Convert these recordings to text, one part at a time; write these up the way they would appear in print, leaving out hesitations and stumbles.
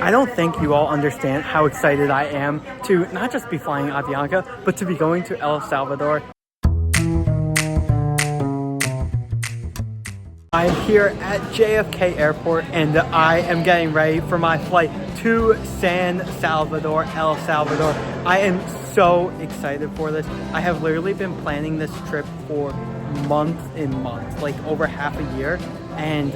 I don't think you all understand how excited I am to not just be flying Avianca, but to be going to El Salvador. I'm here at JFK Airport and I am getting ready for my flight to San Salvador, El Salvador. I am so excited for this. I have literally been planning this trip for months and months, like over half a year. And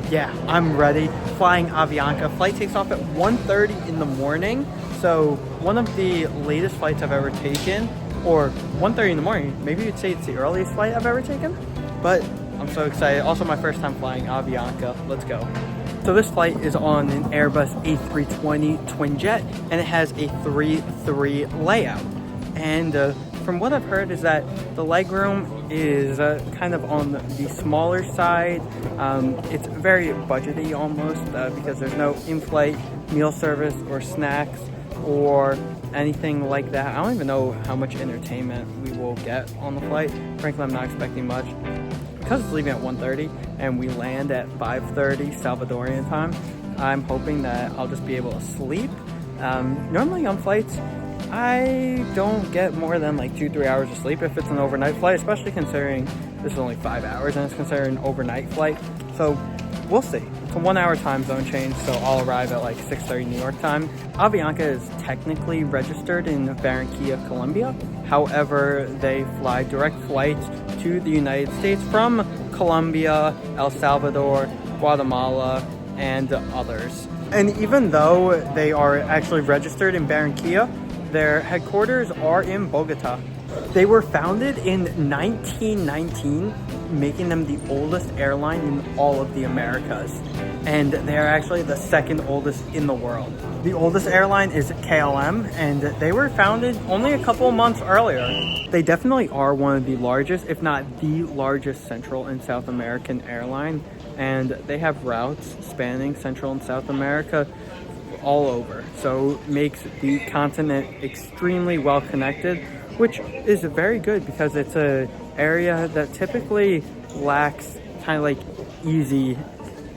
yeah, I'm ready. Flying Avianca. Flight takes off at 1:30 in the morning. So one of the latest flights I've ever taken, or 1:30 in the morning. Maybe you'd say it's the earliest flight I've ever taken, but I'm so excited. Also my first time flying Avianca. Let's go. So this flight is on an Airbus A320 twin jet, and it has a 3-3 layout. And from what I've heard is that the legroom is kind of on the smaller side. It's very budgety almost because there's no in-flight meal service or snacks or anything like that. I don't even know how much entertainment we will get on the flight. Frankly, I'm not expecting much. Because it's leaving at 1:30 and we land at 5:30 Salvadorian time, I'm hoping that I'll just be able to sleep. Normally on flights, I don't get more than like 2-3 hours of sleep if it's an overnight flight, especially considering this is only 5 hours and it's considered an overnight flight. So we'll see. It's a 1 hour time zone change, so I'll arrive at like 6:30 New York time. Avianca is technically registered in Barranquilla, Colombia. However, they fly direct flights to the United States from Colombia, El Salvador, Guatemala, and others. And even though they are actually registered in Barranquilla, their headquarters are in Bogota. They were founded in 1919, making them the oldest airline in all of the Americas. And they are actually the second oldest in the world. The oldest airline is KLM, and they were founded only a couple months earlier. They definitely are one of the largest, if not the largest, Central and South American airline. And they have routes spanning Central and South America all over. So makes the continent extremely well connected, which is very good because it's an area that typically lacks kind of like easy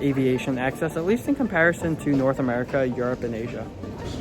aviation access, at least in comparison to North America, Europe, and Asia.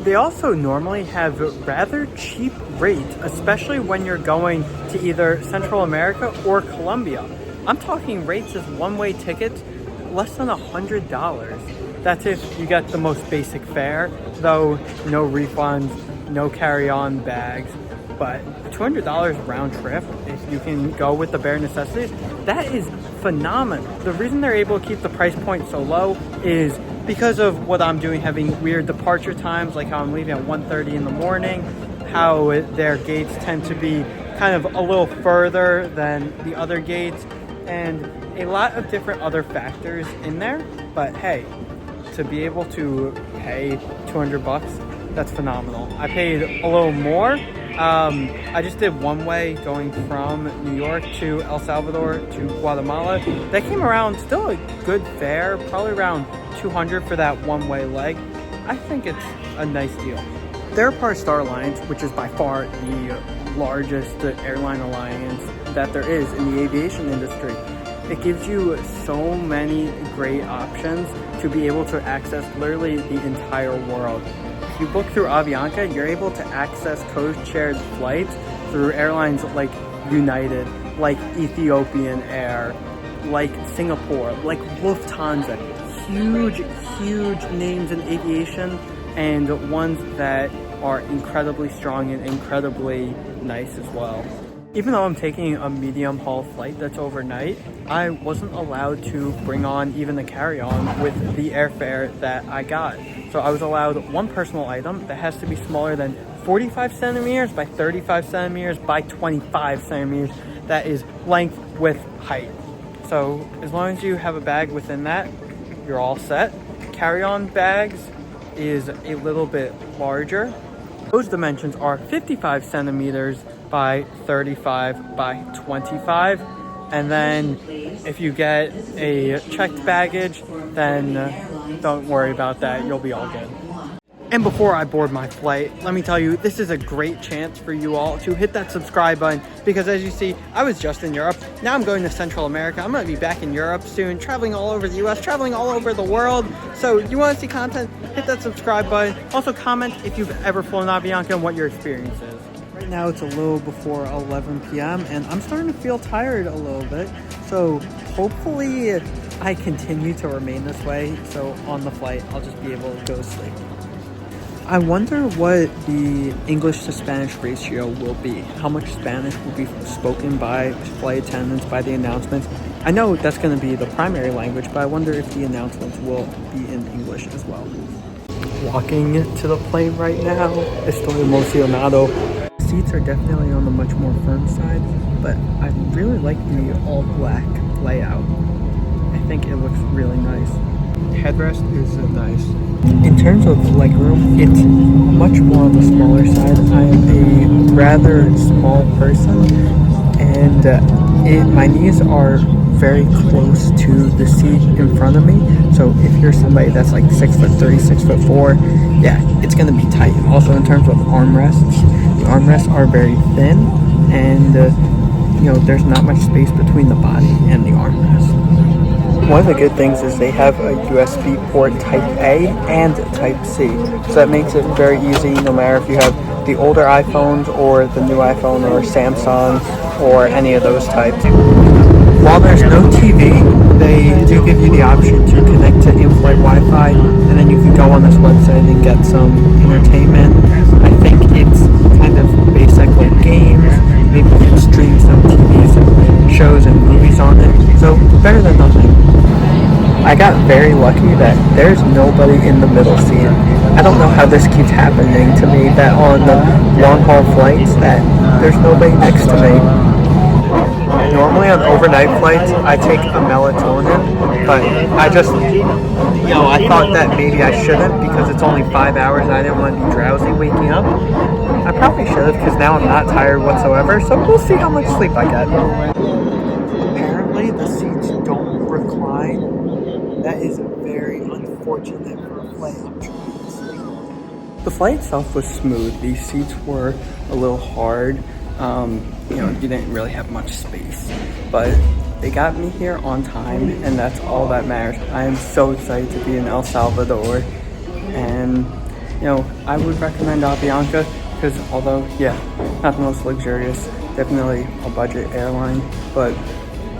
They also normally have rather cheap rates, especially when you're going to either Central America or Colombia. I'm talking rates as one-way tickets, less than $100. That's if you get the most basic fare, though no refunds, no carry-on bags. But $200 round trip, if you can go with the bare necessities, that is phenomenal. The reason they're able to keep the price point so low is because of what I'm doing, having weird departure times, like how I'm leaving at 1:30 in the morning, how their gates tend to be kind of a little further than the other gates, and a lot of different other factors in there. But hey, to be able to pay $200, that's phenomenal. I paid a little more. I just did one way going from New York to El Salvador to Guatemala. That came around still a good fare, probably around $200 for that one-way leg. I think it's a nice deal. They're part of Star Alliance, which is by far the largest airline alliance that there is in the aviation industry. It gives you so many great options to be able to access literally the entire world. If you book through Avianca, you're able to access code-shared flights through airlines like United, like Ethiopian Air, like Singapore, like Lufthansa. Huge names in aviation, and ones that are incredibly strong and incredibly nice as well. Even though I'm taking a medium haul flight that's overnight, I wasn't allowed to bring on even the carry-on with the airfare that I got. So I was allowed one personal item that has to be smaller than 45 centimeters by 35 centimeters by 25 centimeters. That is length, width, height. So as long as you have a bag within that, you're all set. Carry-on bags is a little bit larger. Those dimensions are 55 centimeters by 35 by 25. And then if you get a checked baggage, then don't worry about that. You'll be all good. And before I board my flight, let me tell you, this is a great chance for you all to hit that subscribe button, because as you see, I was just in Europe. Now I'm going to Central America. I'm going to be back in Europe soon, traveling all over the US, traveling all over the world. So you want to see content, hit that subscribe button. Also comment if you've ever flown Avianca and what your experience is. Right now it's a little before 11 p.m. and I'm starting to feel tired a little bit. So hopefully I continue to remain this way. So on the flight, I'll just be able to go to sleep. I wonder what the English to Spanish ratio will be. How much Spanish will be spoken by flight attendants, by the announcements. I know that's going to be the primary language, but I wonder if the announcements will be in English as well. Walking to the plane right now. Estoy emocionado. Seats are definitely on the much more firm side, but I really like the all black layout. I think it looks really nice. Headrest is nice. In terms of legroom, it's much more on the smaller side. I am a rather small person, and my knees are very close to the seat in front of me. So if you're somebody that's like 6'3", 6'4", yeah, it's gonna be tight. Also in terms of armrests, the armrests are very thin, and you know, there's not much space between the body and the armrest. One of the good things is they have a USB port Type A and Type C. So that makes it very easy no matter if you have the older iPhones or the new iPhone or Samsung or any of those types. While there's no TV, they do give you the option to connect to in-flight Wi-Fi, and then you can go on this website and get some entertainment. I think it's kind of basic like games. Maybe you can stream some TV shows and movies on it. So better than nothing. I got very lucky that there's nobody in the middle seat. I don't know how this keeps happening to me, that on the long-haul flights that there's nobody next to me. Normally on overnight flights, I take a melatonin, but I just, you know, I thought that maybe I shouldn't because it's only 5 hours and I didn't want to be drowsy waking up. I probably should have because now I'm not tired whatsoever, so we'll see how much sleep I get. Apparently the seats don't recline. That is very unfortunate for a flight I'm trying to sleep. The flight itself was smooth. These seats were a little hard. You know, you didn't really have much space, but they got me here on time, and that's all that matters. I am so excited to be in El Salvador, and you know, I would recommend Avianca because although, yeah, not the most luxurious, definitely a budget airline, but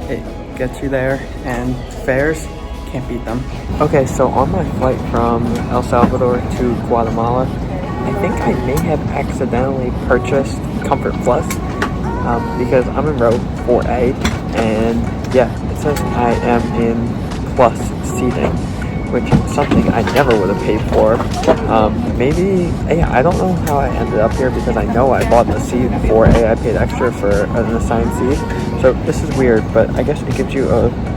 it gets you there, and fares, can't beat them. Okay, so on my flight from El Salvador to Guatemala, I think I may have accidentally purchased Comfort Plus because I'm in row 4A, and yeah, it says I am in plus seating, which is something I never would have paid for. Maybe, yeah, I don't know how I ended up here because I know I bought the seat 4A. I paid extra for an assigned seat. So this is weird, but I guess it gives you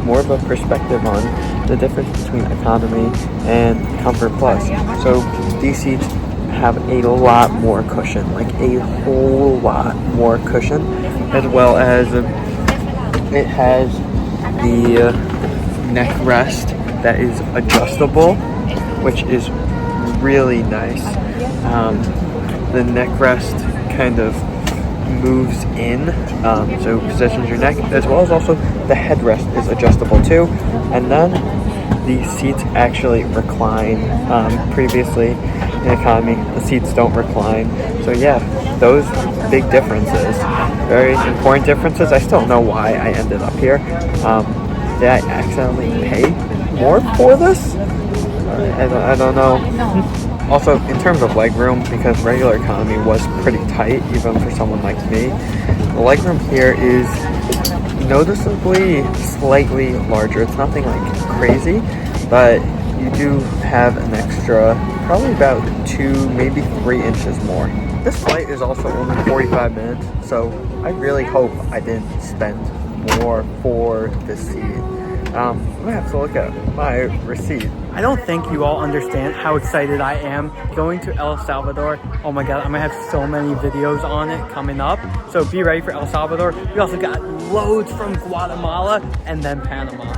more of a perspective on the difference between economy and Comfort Plus. So these seats have a lot more cushion, like a whole lot more cushion, as well as it has the neck rest that is adjustable, which is really nice. The neck rest kind of moves in, so positions your neck, as well as also the headrest is adjustable too. And then the seats actually recline. Previously in economy, the seats don't recline. So yeah, those big differences, very important differences. I still don't know why I ended up here. Did I accidentally pay more for this? I don't know. Also, in terms of legroom, because regular economy was pretty tight, even for someone like me, the legroom here is noticeably slightly larger. It's nothing like crazy, but you do have an extra, probably about 2, maybe 3 inches more. This flight is also only 45 minutes, so I really hope I didn't spend more for this seat. I'm gonna have to look at my receipt. I don't think you all understand how excited I am going to El Salvador. Oh my god, I'm gonna have so many videos on it coming up. So be ready for El Salvador. We also got loads from Guatemala and then Panama.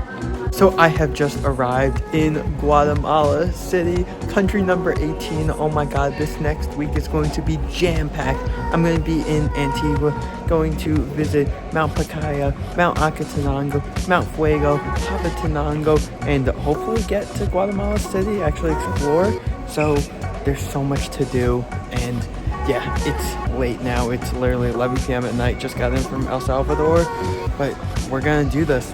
So I have just arrived in Guatemala City, country number 18. Oh my god, this next week is going to be jam-packed. I'm going to be in Antigua, going to visit Mount Pacaya, Mount Acatenango, Mount Fuego, Papatenango, and hopefully get to Guatemala City, actually explore. So there's so much to do, and yeah, it's late now. It's literally 11 p.m. at night. Just got in from El Salvador, but we're gonna do this.